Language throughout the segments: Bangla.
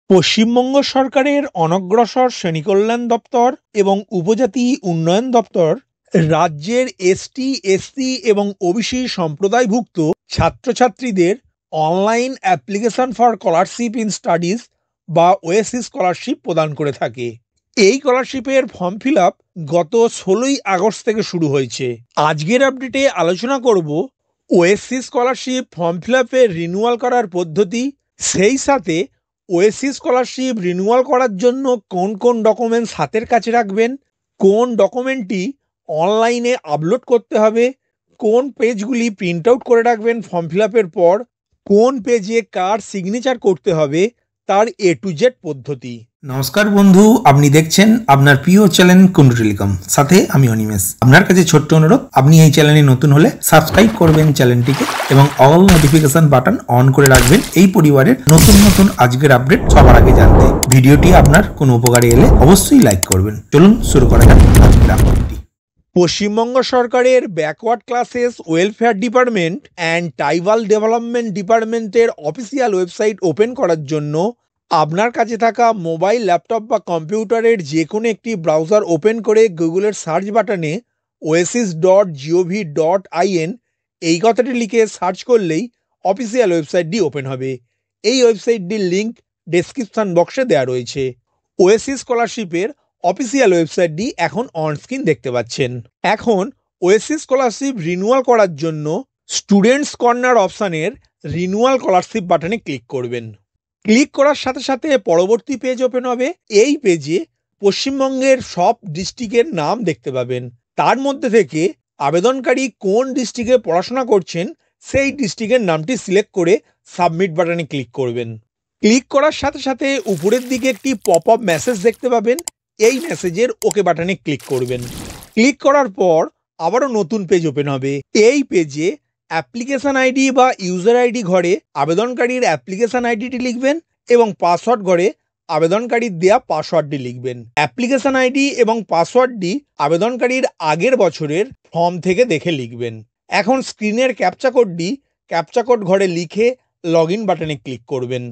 পশ্চিমবঙ্গ সরকারের অনগ্রসর শ্রেণীকল্যাণ দপ্তর এবং উপজাতি উন্নয়ন দপ্তর রাজ্যের এসটি, এসসি এবং ওবিসি সম্প্রদায়ভুক্ত ছাত্রছাত্রীদের online application for scholarship in studies বা ওএসসি স্কলারশিপ প্রদান করে থাকে। এই স্কলারশিপের ফর্ম ফিল আপ গত 16ই আগস্ট থেকে শুরু হয়েছে। আজকের আপডেটে আলোচনা করব ওএসসি স্কলারশিপ ফর্ম ফিল আপের রিনিউয়াল করার পদ্ধতি, সেই সাথে ওএসসি স্কলারশিপ রিনিউয়াল করার জন্য কোন কোন ডকুমেন্টস হাতের কাছে রাখবেন, কোন ডকুমেন্টটি অনলাইনে আপলোড করতে হবে, কোন পেজগুলি প্রিন্ট আউট করে রাখবেন ফর্ম ফিল আপের পর, কোন পেজে কার সিগনেচার করতে হবে, তার এ টু জেড পদ্ধতি। নমস্কার বন্ধু, আপনি দেখছেন আপনার প্রিয় চ্যানেল কুন্ডু টেলিকম, সাথে আমি অনিমেষ। আপনার কাছে ছোট্ট অনুরোধ, আপনি এই চ্যানেলে নতুন হলে সাবস্ক্রাইব করবেন চ্যানেলটিকে এবং অল নোটিফিকেশন বাটন অন করে রাখবেন এই পরিবারের নতুন নতুন আজকের আপডেট সবার আগে জানতে। ভিডিওটি আপনার কোনো উপকারে এলে অবশ্যই লাইক করবেন। চলুন শুরু করা যাক আজকের আপডেটটি। পশ্চিমবঙ্গ সরকারের backward classes welfare department and tribal development ডিপার্টমেন্টের অফিসিয়াল ওয়েবসাইট ওপেন করার জন্য আপনার কাছে থাকা মোবাইল, ল্যাপটপ বা কম্পিউটারের যে কোনো একটি ব্রাউজার ওপেন করে গুগলের সার্চ বাটনে oasis.gov.in এই কথাটি লিখে সার্চ করলেই অফিসিয়াল ওয়েবসাইটটি ওপেন হবে। এই ওয়েবসাইটটির লিঙ্ক ডেসক্রিপশন বক্সে দেওয়া রয়েছে। ওএসসি স্কলারশিপের অফিসিয়াল ওয়েবসাইটটি এখন অন স্ক্রিন দেখতে পাচ্ছেন। এখন ওএসসি স্কলারশিপ রিনিউয়াল করার জন্য স্টুডেন্টস কর্নার অপশানের রিনিউয়াল স্কলারশিপ বাটনে ক্লিক করবেন। ক্লিক করার সাথে সাথে পরবর্তী পেজ ওপেন হবে। এই পেজে পশ্চিমবঙ্গের সব ডিস্ট্রিক্টের নাম দেখতে পাবেন। তার মধ্যে থেকে আবেদনকারী কোন ডিস্ট্রিক্টে পড়াশোনা করছেন সেই ডিস্ট্রিক্টের নামটি সিলেক্ট করে সাবমিট বাটনে ক্লিক করবেন। ক্লিক করার সাথে সাথে উপরের দিকে একটি পপ আপ মেসেজ দেখতে পাবেন। এই মেসেজের ওকে বাটনে ক্লিক করবেন। ক্লিক করার পর আবারও নতুন পেজ ওপেন হবে। এই পেজে অ্যাপ্লিকেশন আইডি বা ইউজার আইডি ঘরে আবেদনকারীর অ্যাপ্লিকেশন আইডিটি লিখবেন এবং পাসওয়ার্ড ঘরে আবেদনকারীর দেয়া পাসওয়ার্ডটি লিখবেন। অ্যাপ্লিকেশন আইডি এবং পাসওয়ার্ডটি আবেদনকারীর আগের বছরের ফর্ম থেকে দেখে লিখবেন। এখন স্ক্রিনের ক্যাপচা কোড ঘরে লিখে লগ ইন বাটনে ক্লিক করবেন।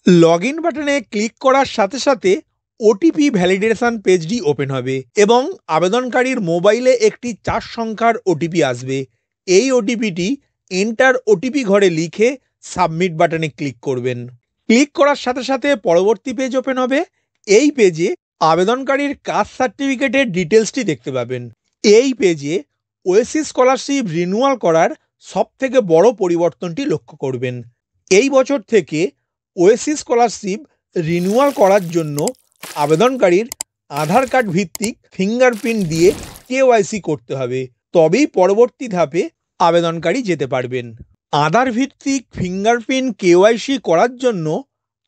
লগ ইন বাটনে ক্লিক করার সাথে সাথে ওটিপি ভ্যালিডেশন পেজটি ওপেন হবে এবং আবেদনকারীর মোবাইলে একটি 4 সংখ্যার ওটিপি আসবে। এই ওটিপিটি এন্টার ওটিপি ঘরে লিখে সাবমিট বাটনে ক্লিক করবেন। ক্লিক করার সাথে সাথে পরবর্তী পেজ ওপেন হবে। এই পেজে আবেদনকারীর কাস্ট সার্টিফিকেটের ডিটেলসটি দেখতে পাবেন। এই পেজে ওএসসি স্কলারশিপ রিনিউয়াল করার সবথেকে বড় পরিবর্তনটি লক্ষ্য করবেন। এই বছর থেকে ওএসসি স্কলারশিপ রিনিউয়াল করার জন্য আবেদনকারীর আধার কার্ড ভিত্তিক ফিঙ্গারপ্রিন্ট দিয়ে কেওয়াইসি করতে হবে, তবেই পরবর্তী ধাপে আবেদনকারী যেতে পারবেন। আধার ভিত্তিক ফিঙ্গারপ্রিন্ট কেওয়াইসি করার জন্য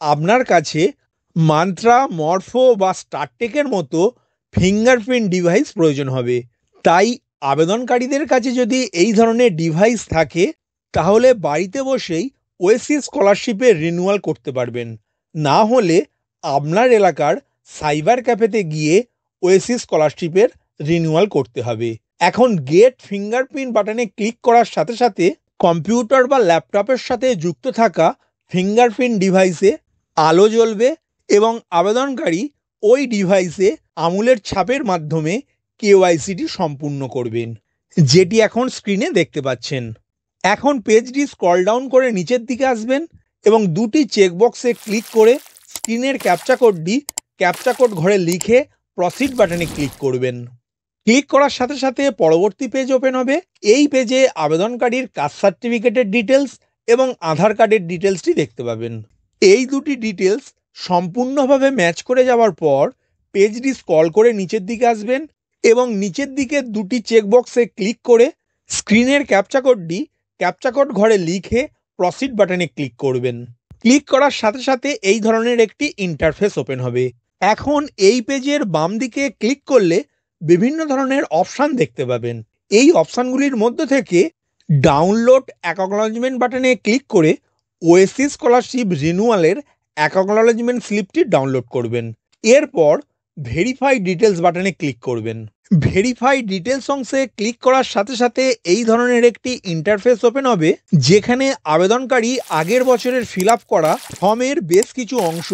আপনার কাছে মান্ত্রা, মরফো বা স্টারটেকের মতো ফিঙ্গারপ্রিন্ট ডিভাইস প্রয়োজন হবে। তাই আবেদনকারীদের কাছে যদি এই ধরনের ডিভাইস থাকে তাহলে বাড়িতে বসেই ওএসসি স্কলারশিপের রিনিউয়াল করতে পারবেন। না হলে আপনার এলাকার সাইবার ক্যাফেতে গিয়ে ওএসসি স্কলারশিপের রিনিউয়াল করতে হবে। এখন গেট ফিঙ্গারপ্রিন্ট বাটনে ক্লিক করার সাথে সাথে কম্পিউটার বা ল্যাপটপের সাথে যুক্ত থাকা ফিঙ্গারপ্রিন্ট ডিভাইসে আলো জ্বলবে এবং আবেদনকারী ওই ডিভাইসে আঙুলের ছাপের মাধ্যমে কেওয়াইসিটি সম্পূর্ণ করবেন, যেটি এখন স্ক্রিনে দেখতে পাচ্ছেন। এখন পেজটি স্ক্রল ডাউন করে নিচের দিকে আসবেন এবং দুটি চেকবক্সে ক্লিক করে স্ক্রিনের ক্যাপচা কোড ঘরে লিখে প্রসিড বাটনে ক্লিক করবেন। ক্লিক করার সাথে সাথে পরবর্তী পেজ ওপেন হবে। এই পেজে আবেদনকারীর কাস্ট সার্টিফিকেটের ডিটেলস এবং আধার কার্ডের ডিটেলসটি দেখতে পাবেন। এই দুটি ডিটেলস সম্পূর্ণভাবে ম্যাচ করে যাওয়ার পর পেজটি স্ক্রল করে নিচের দিকে আসবেন এবং নিচের দিকে দুটি চেকবক্সে ক্লিক করে স্ক্রিনের ক্যাপচা কোড ঘরে লিখে প্রসিড বাটনে ক্লিক করবেন। ক্লিক করার সাথে সাথে এই ধরনের একটি ইন্টারফেস ওপেন হবে। এখন এই পেজের বাম দিকে ক্লিক করলে বিভিন্ন ধরনের অপশান দেখতে পাবেন। এই অপশানগুলির মধ্যে থেকে ডাউনলোড অ্যাকনলেজমেন্ট বাটনে ক্লিক করে ওএসসি স্কলারশিপ রিনিউয়ালের অ্যাকনলেজমেন্ট স্লিপটি ডাউনলোড করবেন। এরপর ভেরিফাই ডিটেলস বাটনে ক্লিক করবেন। ভেরিফাই ডিটেলস অংশে ক্লিক করার সাথে সাথে এই ধরনের একটি ইন্টারফেস ওপেন হবে, যেখানে আবেদনকারী আগের বছরের ফিল আপ করা ফর্মের বেশ কিছু অংশ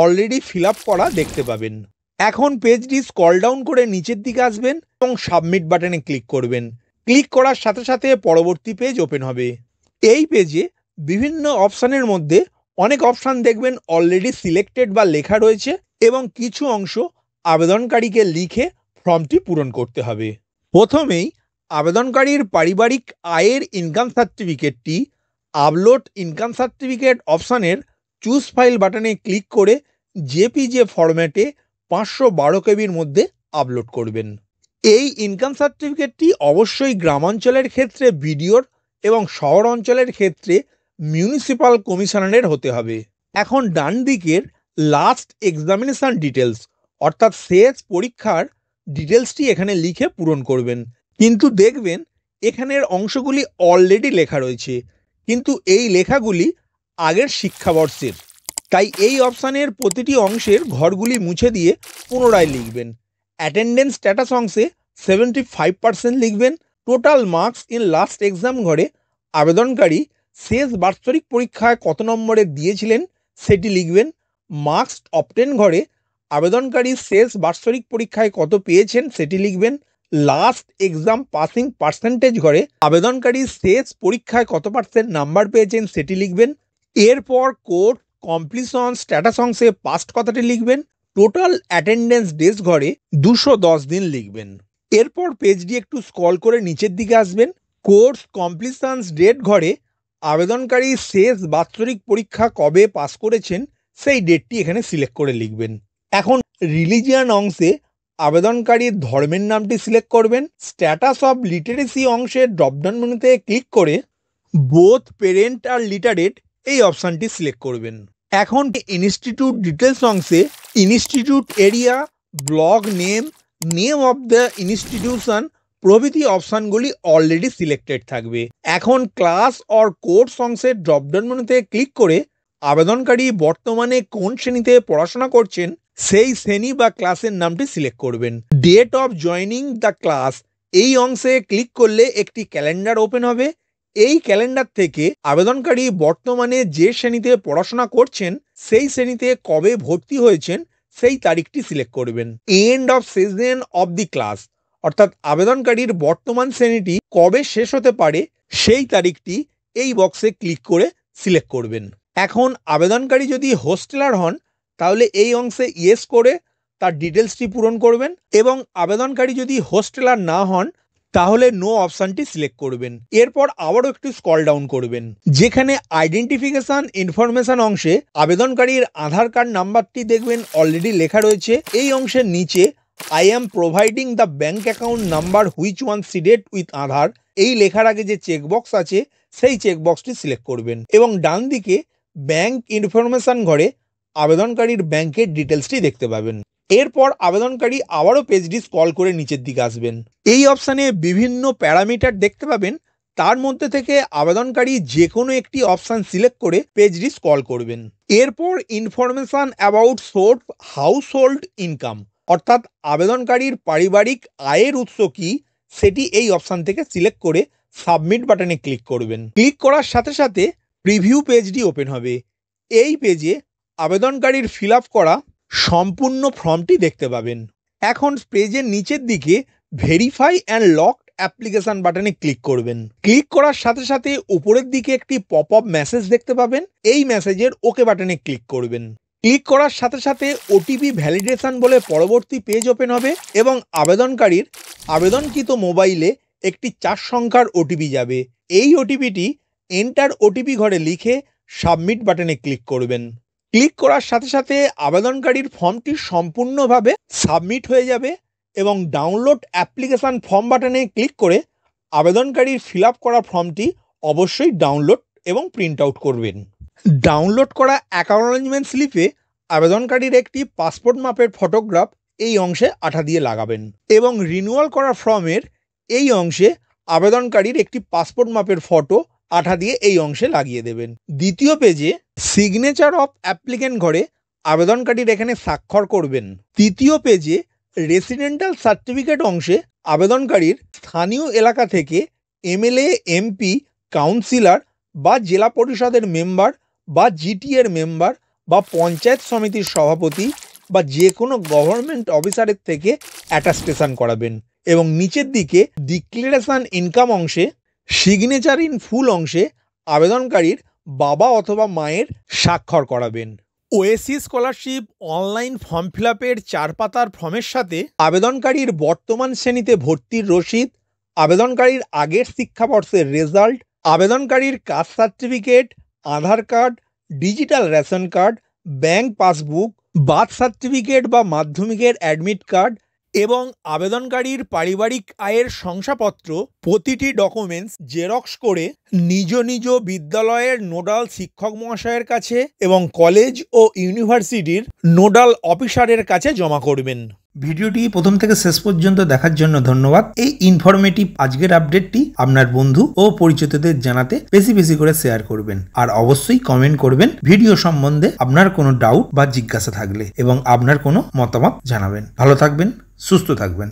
অলরেডি ফিল আপ করা দেখতে পাবেন। এখন পেজটি স্ক্রল ডাউন করে নিচের দিকে আসবেন এবং সাবমিট বাটনে ক্লিক করবেন। ক্লিক করার সাথে সাথে পরবর্তী পেজ ওপেন হবে। এই পেজে বিভিন্ন অপশানের মধ্যে অনেক অপশান দেখবেন অলরেডি সিলেক্টেড বা লেখা রয়েছে এবং কিছু অংশ আবেদনকারীকে লিখে ফর্মটি পূরণ করতে হবে। প্রথমেই আবেদনকারীর পারিবারিক আয়ের ইনকাম সার্টিফিকেটটি আপলোড ইনকাম সার্টিফিকেট অপশানের চুজ ফাইল বাটনে ক্লিক করে জেপিজে ফরম্যাটে 512 কেবির মধ্যে আপলোড করবেন। এই ইনকাম সার্টিফিকেটটি অবশ্যই গ্রামাঞ্চলের ক্ষেত্রে বিডিওর এবং শহর অঞ্চলের ক্ষেত্রে মিউনিসিপ্যাল কমিশনারের হতে হবে। এখন ডান দিকের লাস্ট এক্সামিনেশন ডিটেলস অর্থাৎ শেষ পরীক্ষার ডিটেলসটি এখানে লিখে পূরণ করবেন। কিন্তু দেখবেন এখানের অংশগুলি অলরেডি লেখা রয়েছে, কিন্তু এই লেখাগুলি আগের শিক্ষাবর্ষের, তাই এই অপশানের প্রতিটি অংশের ঘরগুলি মুছে দিয়ে পুনরায় লিখবেন। অ্যাটেন্ডেন্স স্ট্যাটাস অংশে 75% লিখবেন। Total marks in last exam ঘরে আবেদনকারী শেষ বাৎসরিক পরীক্ষায় কত নম্বরে দিয়েছিলেন সেটি লিখবেন। মার্কস অবটেন ঘরে আবেদনকারী শেষ বাৎসরিক পরীক্ষায় কত পেয়েছেন সেটি লিখবেন। লাস্ট এক্সাম পাসিং পার্সেন্টেজ ঘরে আবেদনকারী শেষ পরীক্ষায় কত % নাম্বার পেয়েছেন সেটি লিখবেন। এরপর কোর্স কমপ্লিশন স্ট্যাটাস অংশে পাস্ট কথাটি লিখবেন। টোটাল অ্যাটেন্ডেন্স ডেজ ঘরে 210 দিন লিখবেন। এরপর পেজটি একটু স্ক্রল করে নিচের দিকে আসবেন। কোর্স কমপ্লিশন ডেট ঘরে আবেদনকারী শেষ বাৎসরিক পরীক্ষা কবে পাস করেছেন সেই ডেটটি এখানে সিলেক্ট করে লিখবেন। এখন রিলিজিয়ান অংশে আবেদনকারীর ধর্মের নামটি সিলেক্ট করবেন। স্ট্যাটাস অফ লিটারেসি অংশে ড্রপডাউন মেনুতে ক্লিক করে বোথ পেরেন্ট আর লিটারেট এই অপশানটি সিলেক্ট করবেন। এখন ইনস্টিটিউট ডিটেলস অংশে institute area, block name, name of the institution প্রভৃতি অপশানগুলি অলরেডি সিলেক্টেড থাকবে। এখন ক্লাস অর কোর্স অংশের ড্রপডাউন মেনুতে ক্লিক করে আবেদনকারী বর্তমানে কোন শ্রেণীতে পড়াশোনা করছেন সেই শ্রেণী বা ক্লাসের নামটি সিলেক্ট করবেন। Date of joining the class এই অংশে ক্লিক করলে একটি ক্যালেন্ডার ওপেন হবে। এই ক্যালেন্ডার থেকে আবেদনকারী বর্তমানে যে শ্রেণীতে পড়াশোনা করছেন সেই শ্রেণীতে কবে ভর্তি হয়েছেন সেই তারিখটি সিলেক্ট করবেন। End of session of the class অর্থাৎ আবেদনকারীর বর্তমান শ্রেণীটি কবে শেষ হতে পারে সেই তারিখটি এই বক্সে ক্লিক করে সিলেক্ট করবেন। এখন আবেদনকারী যদি হোস্টেলার হন তাহলে এই অংশে ইয়েস করে তার ডিটেলসটি পূরণ করবেন এবং আবেদনকারী যদি হোস্টেলার না হন তাহলে নো অপশানটি সিলেক্ট করবেন। এরপর আবারও একটু স্ক্রল ডাউন করবেন, যেখানে আইডেন্টিফিকেশন ইনফরমেশন অংশে আবেদনকারীর আধার কার্ড নাম্বারটি দেখবেন অলরেডি লেখা রয়েছে। এই অংশের নিচে I am providing the bank account number which one seeded with Aadhaar এই লেখার আগে যে চেকবক্স আছে সেই চেকবক্সটি সিলেক্ট করবেন এবং ডান দিকে ব্যাঙ্ক ইনফরমেশন ঘরে আবেদনকারীর ব্যাংকের ডিটেলসটি দেখতে পাবেন। এরপর আবেদনকারী আবারও পেজটি স্ক্রল করে নিচের দিকে আসবেন। এই অপশানে বিভিন্ন প্যারামিটার দেখতে পাবেন, তার মধ্যে থেকে আবেদনকারী যে কোনো একটি অপশান সিলেক্ট করে পেজটি স্ক্রল করবেন। এরপর information about source house hold income অর্থাৎ আবেদনকারীর পারিবারিক আয়ের উৎস কি সেটি এই অপশান থেকে সিলেক্ট করে সাবমিট বাটনে ক্লিক করবেন। ক্লিক করার সাথে সাথে প্রিভিউ পেজটি ওপেন হবে। এই পেজে আবেদনকারীর ফিল আপ করা সম্পূর্ণ ফর্মটি দেখতে পাবেন। এখন পেজের নিচের দিকে ভেরিফাই অ্যান্ড লক অ্যাপ্লিকেশন বাটনে ক্লিক করবেন। ক্লিক করার সাথে সাথে উপরের দিকে একটি পপ আপ মেসেজ দেখতে পাবেন। এই মেসেজের ওকে বাটনে ক্লিক করবেন। ক্লিক করার সাথে সাথে ওটিপি ভ্যালিডেশন বলে পরবর্তী পেজ ওপেন হবে এবং আবেদনকারীর আবেদনকৃত মোবাইলে একটি 4 সংখ্যার ওটিপি যাবে। এই ওটিপিটি এন্টার ওটিপি ঘরে লিখে সাবমিট বাটনে ক্লিক করবেন। ক্লিক করার সাথে সাথে আবেদনকারীর ফর্মটি সম্পূর্ণভাবে সাবমিট হয়ে যাবে এবং ডাউনলোড অ্যাপ্লিকেশন ফর্ম বাটনে ক্লিক করে আবেদনকারীর ফিল আপ করা ফর্মটি অবশ্যই ডাউনলোড এবং প্রিন্ট আউট করবেন। ডাউনলোড করা অ্যাকনলেজমেন্ট স্লিপে আবেদনকারীর একটি পাসপোর্ট মাপের ফটোগ্রাফ এই অংশে আঠা দিয়ে লাগাবেন এবং রিনিউয়াল করা ফর্মের এই অংশে আবেদনকারীর একটি পাসপোর্ট মাপের ফটো আঠা দিয়ে এই অংশে লাগিয়ে দেবেন। দ্বিতীয় পেজে সিগনেচার অফ অ্যাপ্লিকেন্ট ঘরে আবেদনকারীর এখানে স্বাক্ষর করবেন। তৃতীয় পেজে রেসিডেন্টাল সার্টিফিকেট অংশে আবেদনকারীর স্থানীয় এলাকা থেকে এমএলএ, এমপি, কাউন্সিলর বা জেলা পরিষদের মেম্বার বা জিটি এর মেম্বার বা পঞ্চায়েত সমিতির সভাপতি বা যে কোনো গভর্নমেন্ট অফিসারের থেকে অ্যাটাস্টেশন করাবেন এবং নিচের দিকে ডিক্লারেশন ইনকাম অংশে সিগনেচার ইন ফুল অংশে আবেদনকারীর বাবা অথবা মায়ের স্বাক্ষর করাবেন। Oasis scholarship online form fill আপের 4 পাতার ফর্মের সাথে আবেদনকারীর বর্তমান শ্রেণীতে ভর্তির রসিদ, আবেদনকারীর আগের শিক্ষাবর্ষের রেজাল্ট, আবেদনকারীর caste certificate, Aadhaar card, digital ration card, bank passbook, birth certificate বা মাধ্যমিকের অ্যাডমিট কার্ড এবং আবেদনকারীর পারিবারিক আয়ের শংসাপত্র প্রতিটি ডকুমেন্টস জেরক্স করে নিজ নিজ বিদ্যালয়ের নোডাল শিক্ষক মহাশয়ের কাছে এবং কলেজ ও ইউনিভার্সিটির নোডাল অফিসারের কাছে জমা করবেন। ভিডিওটি প্রথম থেকে শেষ পর্যন্ত দেখার জন্য ধন্যবাদ। এই ইনফরমেটিভ আজকের আপডেটটি আপনার বন্ধু ও পরিচিতদের জানাতে বেশি বেশি করে শেয়ার করবেন আর অবশ্যই কমেন্ট করবেন ভিডিও সম্বন্ধে আপনার কোনো ডাউট বা জিজ্ঞাসা থাকলে এবং আপনার কোনো মতামত জানাবেন। ভালো থাকবেন, সুস্থ থাকবেন।